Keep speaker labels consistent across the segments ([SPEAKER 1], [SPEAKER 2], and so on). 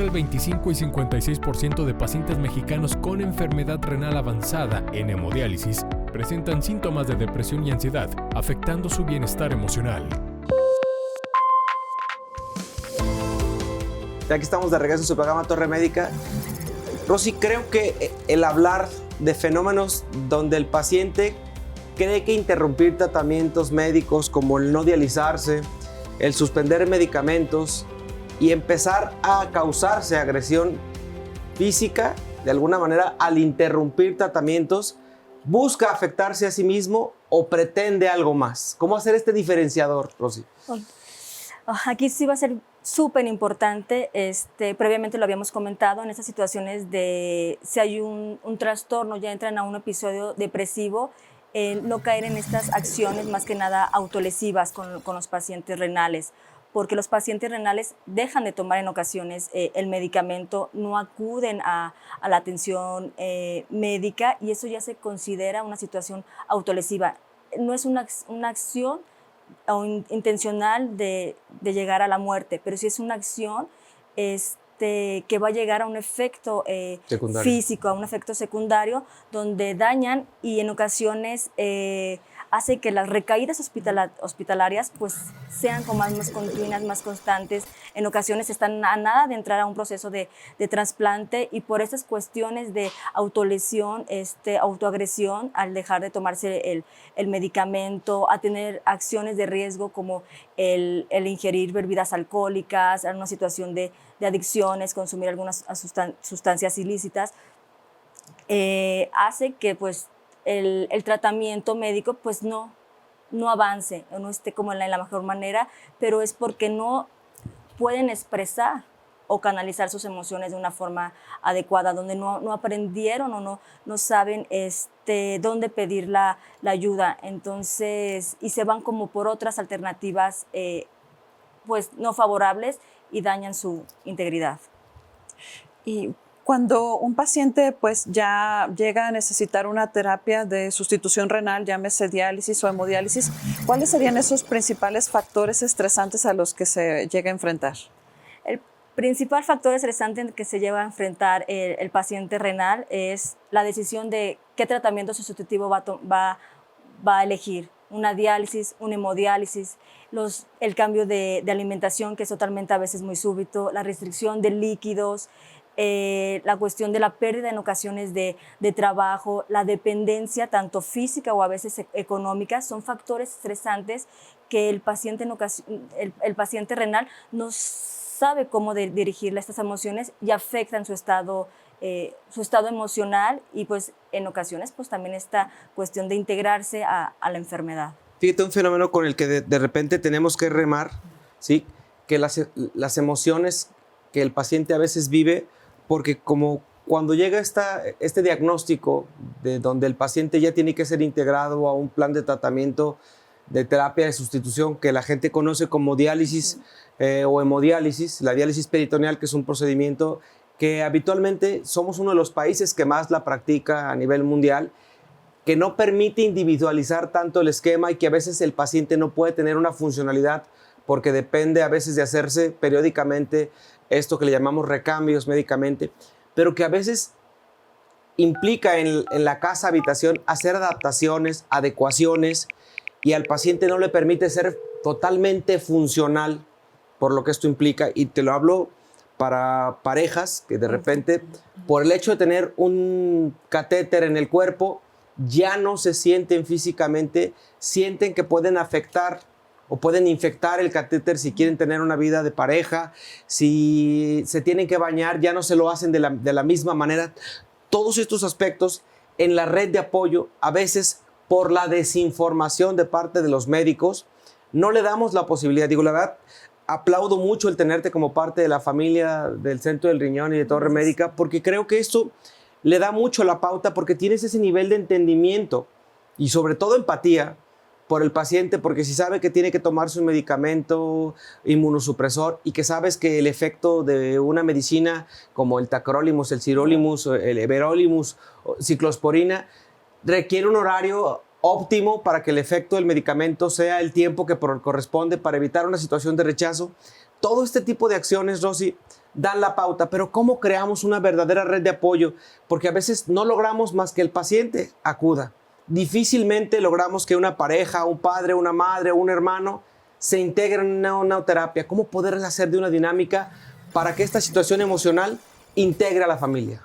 [SPEAKER 1] el 25 y 56% de pacientes mexicanos con enfermedad renal avanzada en hemodiálisis presentan síntomas de depresión y ansiedad, afectando su bienestar emocional.
[SPEAKER 2] Ya que estamos de regreso en su programa Torre Médica, Rosy, creo que el hablar de fenómenos donde el paciente cree que interrumpir tratamientos médicos como el no dializarse, el suspender medicamentos y empezar a causarse agresión física, de alguna manera, al interrumpir tratamientos, busca afectarse a sí mismo o pretende algo más. ¿Cómo hacer este diferenciador, Rosy?
[SPEAKER 3] Aquí sí va a ser súper importante, previamente lo habíamos comentado, en esas situaciones de si hay un trastorno, ya entran a un episodio depresivo, no caer en estas acciones más que nada autolesivas con los pacientes renales, porque los pacientes renales dejan de tomar en ocasiones el medicamento, no acuden a la atención médica y eso ya se considera una situación autolesiva. No es una acción intencional de llegar a la muerte, pero sí es una acción que va a llegar a un efecto físico, a un efecto secundario, donde dañan y en ocasiones hace que las recaídas hospitalarias pues, sean como más continuas, más constantes. En ocasiones están a nada de entrar a un proceso de trasplante y por esas cuestiones de autolesión, autoagresión, al dejar de tomarse el medicamento, a tener acciones de riesgo como el ingerir bebidas alcohólicas, en una situación de adicciones, consumir algunas sustancias ilícitas, hace que pues, el tratamiento médico pues, no avance, no esté como en la mejor manera, pero es porque no pueden expresar o canalizar sus emociones de una forma adecuada, donde no aprendieron o no saben dónde pedir la ayuda. Entonces, y se van como por otras alternativas pues, no favorables y dañan su integridad.
[SPEAKER 4] Y cuando un paciente pues, ya llega a necesitar una terapia de sustitución renal, llámese diálisis o hemodiálisis, ¿cuáles serían esos principales factores estresantes a los que se llega a enfrentar?
[SPEAKER 3] El principal factor estresante en que se lleva a enfrentar el paciente renal es la decisión de qué tratamiento sustitutivo va a elegir. Una diálisis, una hemodiálisis, el cambio de alimentación que es totalmente a veces muy súbito, la restricción de líquidos, la cuestión de la pérdida en ocasiones de trabajo, la dependencia tanto física o a veces económica, son factores estresantes que el paciente renal no sabe cómo dirigirle estas emociones y afectan su estado emocional y pues en ocasiones pues también esta cuestión de integrarse a la enfermedad.
[SPEAKER 2] Fíjate, un fenómeno con el que de repente tenemos que remar, ¿sí? Que las emociones que el paciente a veces vive, porque como cuando llega este diagnóstico de donde el paciente ya tiene que ser integrado a un plan de tratamiento de terapia de sustitución que la gente conoce como diálisis o hemodiálisis, la diálisis peritoneal, que es un procedimiento que habitualmente somos uno de los países que más la practica a nivel mundial, que no permite individualizar tanto el esquema y que a veces el paciente no puede tener una funcionalidad porque depende a veces de hacerse periódicamente esto que le llamamos recambios médicamente, pero que a veces implica en la casa habitación hacer adaptaciones, adecuaciones, y al paciente no le permite ser totalmente funcional por lo que esto implica. Y te lo hablo para parejas que de repente, por el hecho de tener un catéter en el cuerpo, ya no se sienten físicamente, sienten que pueden afectar o pueden infectar el catéter si quieren tener una vida de pareja, si se tienen que bañar, ya no se lo hacen de la misma manera. Todos estos aspectos en la red de apoyo, a veces por la desinformación de parte de los médicos, no le damos la posibilidad. Digo, la verdad, aplaudo mucho el tenerte como parte de la familia del Centro del Riñón y de Torre Médica, porque creo que esto le da mucho la pauta, porque tienes ese nivel de entendimiento y sobre todo empatía por el paciente, porque si sabe que tiene que tomarse un medicamento inmunosupresor y que sabes que el efecto de una medicina como el tacrolimus, el sirolimus, el everolimus, ciclosporina, requiere un horario óptimo para que el efecto del medicamento sea el tiempo que corresponde para evitar una situación de rechazo. Todo este tipo de acciones, Rosy, dan la pauta, pero ¿cómo creamos una verdadera red de apoyo? Porque a veces no logramos más que el paciente acuda. Difícilmente logramos que una pareja, un padre, una madre, un hermano se integren en una terapia. ¿Cómo poder hacer de una dinámica para que esta situación emocional integre a la familia?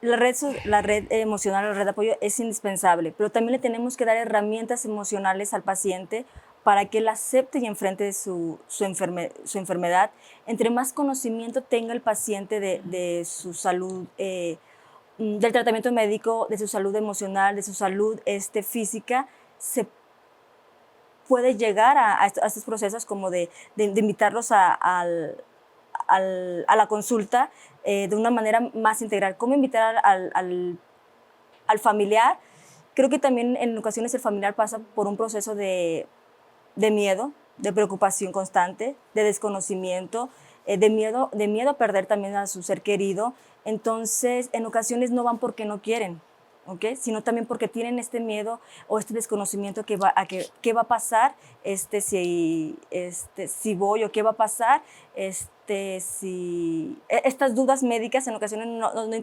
[SPEAKER 3] La red emocional, la red de apoyo es indispensable, pero también le tenemos que dar herramientas emocionales al paciente para que él acepte y enfrente su enfermedad. Entre más conocimiento tenga el paciente de su salud, del tratamiento médico, de su salud emocional, de su salud física, se puede llegar a estos procesos como de invitarlos a la consulta de una manera más integral. ¿Cómo invitar al familiar? Creo que también en ocasiones el familiar pasa por un proceso de miedo, de preocupación constante, de desconocimiento, de miedo a perder también a su ser querido. Entonces, en ocasiones no van porque no quieren, ¿okay? Sino también porque tienen este miedo o este desconocimiento qué va a pasar si voy, o qué va a pasar si estas dudas médicas en ocasiones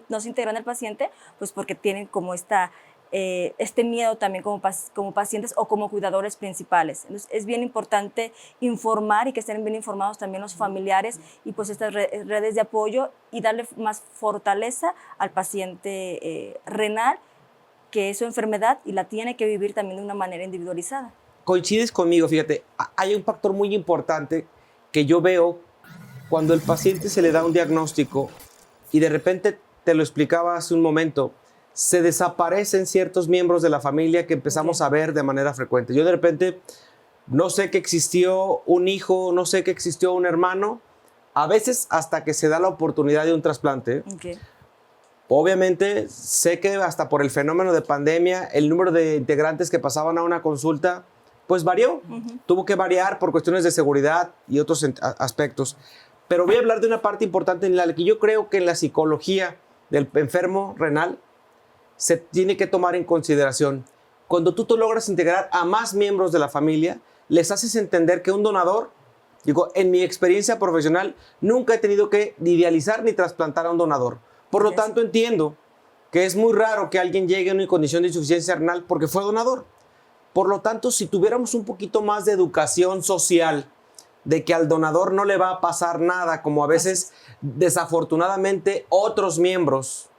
[SPEAKER 3] no se integran al paciente, pues porque tienen como este miedo también como pacientes o como cuidadores principales. Entonces, es bien importante informar y que estén bien informados también los familiares y pues estas redes de apoyo y darle más fortaleza al paciente renal, que es su enfermedad y la tiene que vivir también de una manera individualizada.
[SPEAKER 2] Coincides conmigo, fíjate, hay un factor muy importante que yo veo cuando el paciente se le da un diagnóstico y de repente, te lo explicaba hace un momento, se desaparecen ciertos miembros de la familia que empezamos a ver de manera frecuente. Yo de repente no sé que existió un hijo, no sé que existió un hermano, a veces hasta que se da la oportunidad de un trasplante.
[SPEAKER 3] Okay.
[SPEAKER 2] Obviamente sé que hasta por el fenómeno de pandemia, el número de integrantes que pasaban a una consulta pues varió. Tuvo que variar por cuestiones de seguridad y otros aspectos. Pero voy a hablar de una parte importante en la que yo creo que en la psicología del enfermo renal se tiene que tomar en consideración. Cuando tú logras integrar a más miembros de la familia, les haces entender que un donador, digo, en mi experiencia profesional, nunca he tenido que idealizar ni trasplantar a un donador. Por lo tanto, entiendo que es muy raro que alguien llegue en una condición de insuficiencia renal porque fue donador. Por lo tanto, si tuviéramos un poquito más de educación social, de que al donador no le va a pasar nada, como a veces, desafortunadamente, otros miembros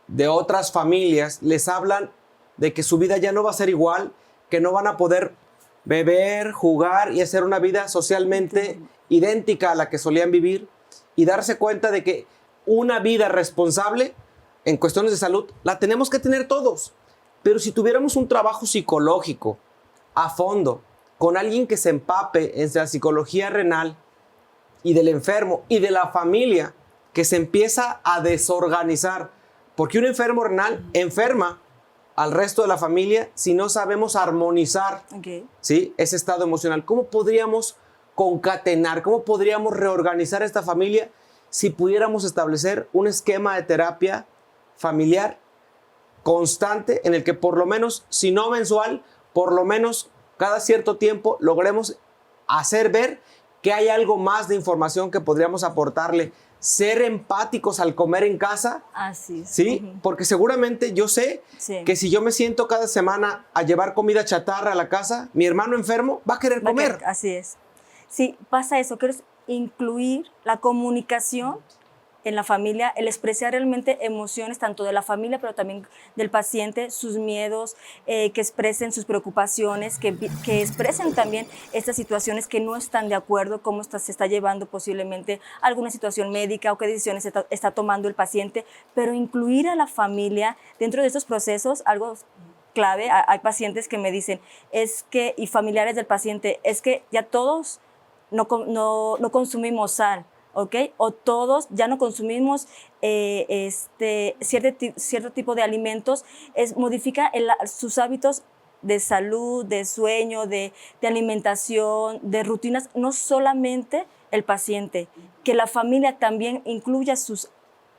[SPEAKER 2] de otras familias les hablan de que su vida ya no va a ser igual, que no van a poder beber, jugar y hacer una vida socialmente idéntica a la que solían vivir, y darse cuenta de que una vida responsable en cuestiones de salud la tenemos que tener todos. Pero si tuviéramos un trabajo psicológico a fondo, con alguien que se empape en la psicología renal y del enfermo y de la familia, que se empieza a desorganizar, porque un enfermo renal enferma al resto de la familia si no sabemos armonizar ¿sí? ese estado emocional. ¿Cómo podríamos concatenar, cómo podríamos reorganizar esta familia si pudiéramos establecer un esquema de terapia familiar constante en el que por lo menos, si no mensual, por lo menos cada cierto tiempo logremos hacer ver que hay algo más de información que podríamos aportarle? Ser empáticos al comer en casa.
[SPEAKER 3] Así es.
[SPEAKER 2] ¿Sí? Porque seguramente yo sé que si yo me siento cada semana a llevar comida chatarra a la casa, mi hermano enfermo va a querer comer.
[SPEAKER 3] Así es. Sí, pasa eso. Quiero incluir la comunicación en la familia, el expresar realmente emociones tanto de la familia, pero también del paciente, sus miedos, que expresen sus preocupaciones, que expresen también estas situaciones que no están de acuerdo, cómo se está llevando posiblemente alguna situación médica o qué decisiones está tomando el paciente, pero incluir a la familia dentro de estos procesos, algo clave. Hay pacientes que me dicen, y familiares del paciente, es que ya todos no consumimos sal, ¿ok? O todos ya no consumimos cierto tipo de alimentos. Modifica sus hábitos de salud, de sueño, de alimentación, de rutinas, no solamente el paciente, que la familia también incluya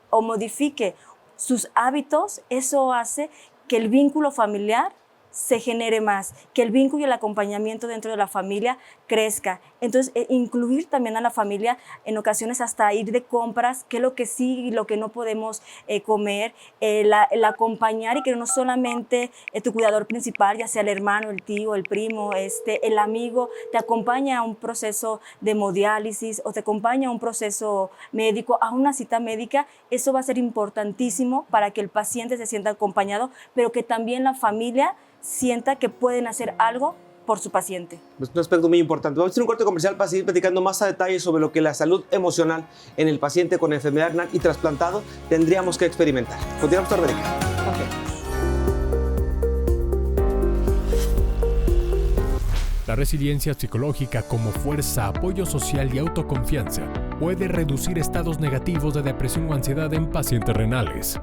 [SPEAKER 3] o modifique sus hábitos. Eso hace que el vínculo familiar se genere más, que el vínculo y el acompañamiento dentro de la familia crezca. Entonces, incluir también a la familia, en ocasiones hasta ir de compras, qué es lo que sí y lo que no podemos comer, el acompañar, y que no solamente tu cuidador principal, ya sea el hermano, el tío, el primo, el amigo, te acompaña a un proceso de hemodiálisis o te acompaña a un proceso médico, a una cita médica. Eso va a ser importantísimo para que el paciente se sienta acompañado, pero que también la familia sienta que pueden hacer algo por su paciente.
[SPEAKER 2] Es un aspecto muy importante. Vamos a hacer un corte comercial para seguir platicando más a detalle sobre lo que la salud emocional en el paciente con enfermedad renal y trasplantado tendríamos que experimentar. Continuamos, doctora Verónica.
[SPEAKER 1] La resiliencia psicológica como fuerza, apoyo social y autoconfianza puede reducir estados negativos de depresión o ansiedad en pacientes renales.